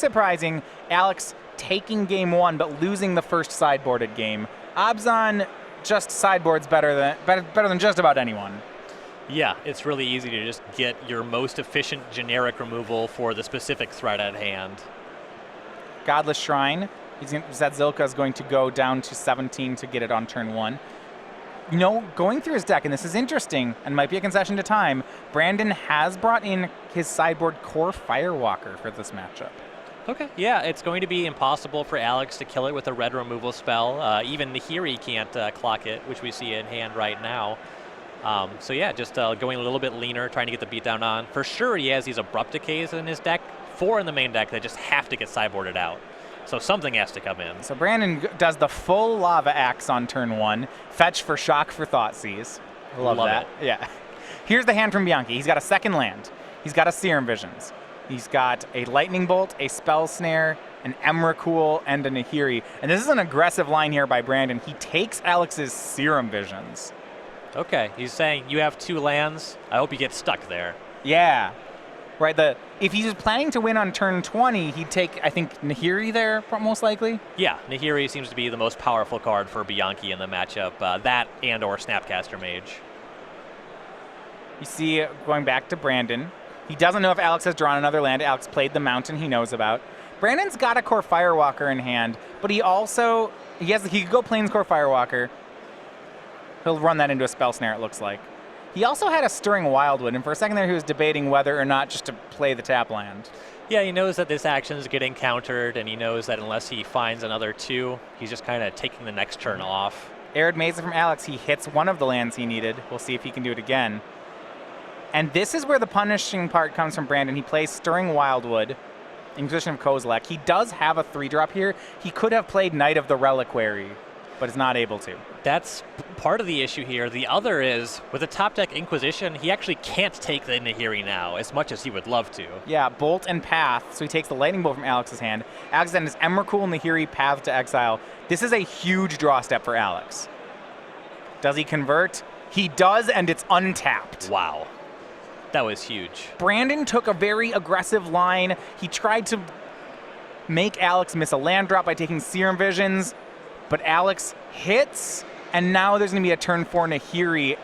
surprising, Alex taking game one but losing the first sideboarded game. Abzan just sideboards better than just about anyone. Yeah, it's really easy to just get your most efficient generic removal for the specific threat at hand. Godless Shrine. Zadzilka is going to go down to 17 to get it on turn one. You know, going through his deck, and this is interesting and might be a concession to time, Brandon has brought in his sideboard Core Firewalker for this matchup. Okay, yeah, it's going to be impossible for Alex to kill it with a red removal spell. Even Nahiri can't clock it, which we see in hand right now. So yeah, just going a little bit leaner, trying to get the beatdown on. For sure, he has these Abrupt Decays in his deck, 4 in the main deck that just have to get sideboarded out. So something has to come in. So Brandon does the full Lava Axe on turn one. Fetch for Shock for Thoughtseize. Love that. It. Yeah. Here's the hand from Bianchi. He's got a second land. He's got a Serum Visions. He's got a Lightning Bolt, a Spell Snare, an Emrakul, and a Nahiri. And this is an aggressive line here by Brandon. He takes Alex's Serum Visions. Okay, he's saying you have 2 lands. I hope you get stuck there. Yeah. Right, if he's planning to win on turn 20, he'd take, I think, Nahiri there, most likely. Yeah, Nahiri seems to be the most powerful card for Bianchi in the matchup. That and or Snapcaster Mage. You see, going back to Brandon, he doesn't know if Alex has drawn another land. Alex played the mountain he knows about. Brandon's got a Core Firewalker in hand, but he could go Planescore Firewalker. He'll run that into a Spell Snare, it looks like. He also had a Stirring Wildwood, and for a second there he was debating whether or not just to play the tap land. Yeah, he knows that this action is getting countered, and he knows that unless he finds another 2, he's just kind of taking the next turn off. Arid Mesa from Alex, he hits one of the lands he needed. We'll see if he can do it again. And this is where the punishing part comes from Brandon. He plays Stirring Wildwood in position of Kozilek. He does have a 3-drop here. He could have played Knight of the Reliquary, but is not able to. That's part of the issue here. The other is, with a top deck Inquisition, he actually can't take the Nahiri now, as much as he would love to. Yeah, Bolt and Path, so he takes the Lightning Bolt from Alex's hand. Alex then is Emrakul, Nahiri, Path to exile. This is a huge draw step for Alex. Does he convert? He does, and it's untapped. Wow. That was huge. Brandon took a very aggressive line. He tried to make Alex miss a land drop by taking Serum Visions, but Alex hits, and now there's going to be a turn 4 Nahiri.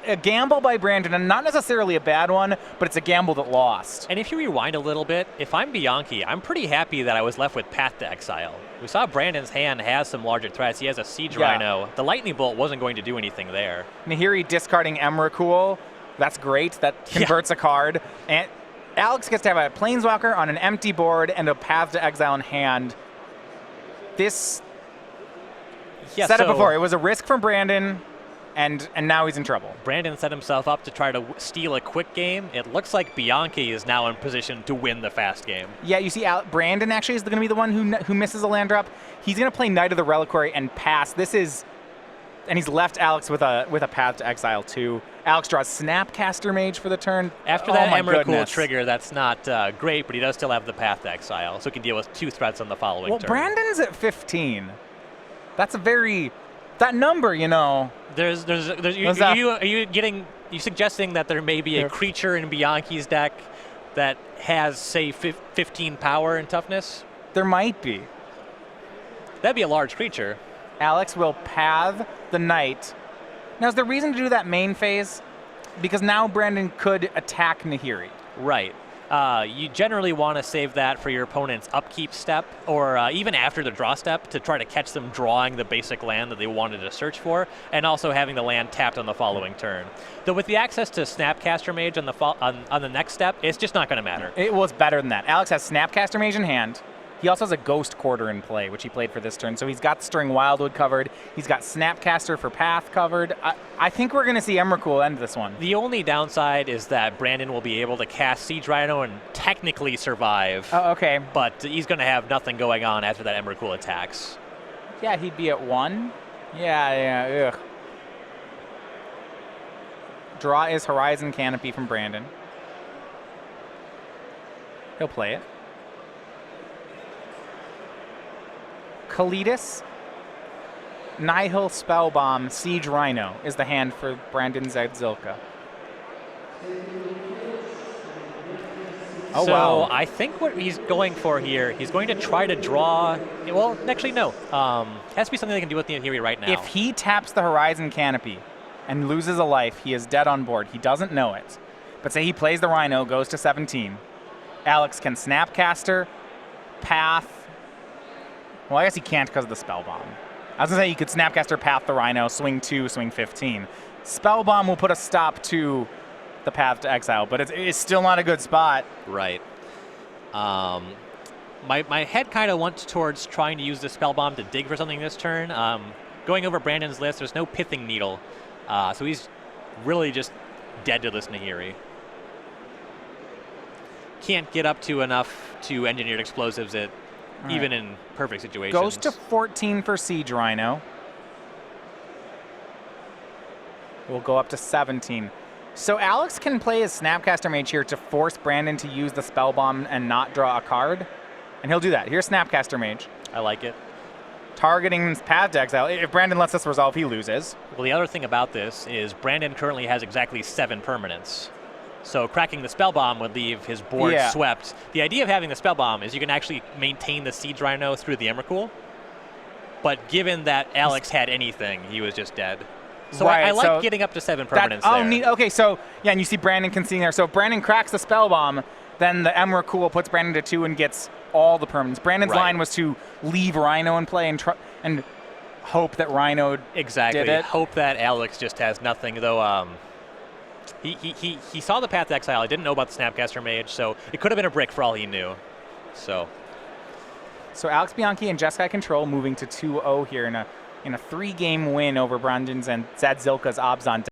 A gamble by Brandon, and not necessarily a bad one, but it's a gamble that lost. And if you rewind a little bit, if I'm Bianchi, I'm pretty happy that I was left with Path to Exile. We saw Brandon's hand has some larger threats. He has a Siege Rhino. The Lightning Bolt wasn't going to do anything there. Nahiri discarding Emrakul. That's great. That converts a card. And Alex gets to have a Planeswalker on an empty board and a Path to Exile in hand. This said it before. It was a risk from Brandon, and now he's in trouble. Brandon set himself up to try to steal a quick game. It looks like Bianchi is now in position to win the fast game. Yeah, you see, Brandon actually is going to be the one who misses a land drop. He's going to play Knight of the Reliquary and pass. And he's left Alex with a Path to Exile too. Alex draws Snapcaster Mage for the turn. After that Emrakul trigger, that's not great, but he does still have the Path to Exile, so he can deal with 2 threats on the following turn. Well, Brandon's at 15. That's that number, you know. Are you suggesting that there may be a creature in Bianchi's deck that has, say, 15 power and toughness? There might be. That'd be a large creature. Alex will Path the Knight. Now, is there reason to do that main phase? Because now Brandon could attack Nahiri. Right. You generally want to save that for your opponent's upkeep step, or even after the draw step, to try to catch them drawing the basic land that they wanted to search for, and also having the land tapped on the following turn. Though with the access to Snapcaster Mage on the next step, it's just not going to matter. It was better than that. Alex has Snapcaster Mage in hand. He also has a Ghost Quarter in play, which he played for this turn. So he's got Stirring Wildwood covered. He's got Snapcaster for Path covered. I think we're going to see Emrakul end this one. The only downside is that Brandon will be able to cast Siege Rhino and technically survive. Oh, okay. But he's going to have nothing going on after that Emrakul attacks. Yeah, he'd be at 1. Yeah, ugh. Draw is Horizon Canopy from Brandon. He'll play it. Kalidas, Nihil Spellbomb, Siege Rhino is the hand for Brandon Zadzilka. Oh, so wow. I think what he's going for here, he's going to try to draw. Well, actually, no. Has to be something they can do with the Nahiri right now. If he taps the Horizon Canopy and loses a life, he is dead on board. He doesn't know it. But say he plays the Rhino, goes to 17. Alex can Snapcaster, Path. Well, I guess he can't because of the Spell Bomb. I was going to say he could Snapcaster, Path the Rhino, swing 2, swing 15. Spell Bomb will put a stop to the Path to Exile, but it's still not a good spot. Right. My head kind of went towards trying to use the Spell Bomb to dig for something this turn. Going over Brandon's list, there's no Pithing Needle. So he's really just dead to this Nahiri. Can't get up to enough to Engineered Explosives it, even in perfect situations. Goes to 14 for Siege Rhino. We'll go up to 17. So Alex can play his Snapcaster Mage here to force Brandon to use the Spell Bomb and not draw a card. And he'll do that. Here's Snapcaster Mage. I like it. Targeting Path to Exile. If Brandon lets us resolve, he loses. Well, the other thing about this is Brandon currently has exactly 7 permanents. So cracking the Spell Bomb would leave his board swept. The idea of having the Spell Bomb is you can actually maintain the Siege Rhino through the Emrakul. But given that Alex had anything, he was just dead. So I like getting up to 7 permanents there. Neat. Okay, so, yeah, and you see Brandon conceding there. So if Brandon cracks the Spell Bomb, then the Emrakul puts Brandon to 2 and gets all the permanents. Brandon's line was to leave Rhino in play and hope that Rhino did it. Hope that Alex just has nothing, though. He saw the Path to Exile. He didn't know about the Snapcaster Mage, so it could have been a brick for all he knew. So Alex Bianchi and Jeskai Control moving to 2-0 here in a 3-game win over Brandon's and Zadzilka's Obzon.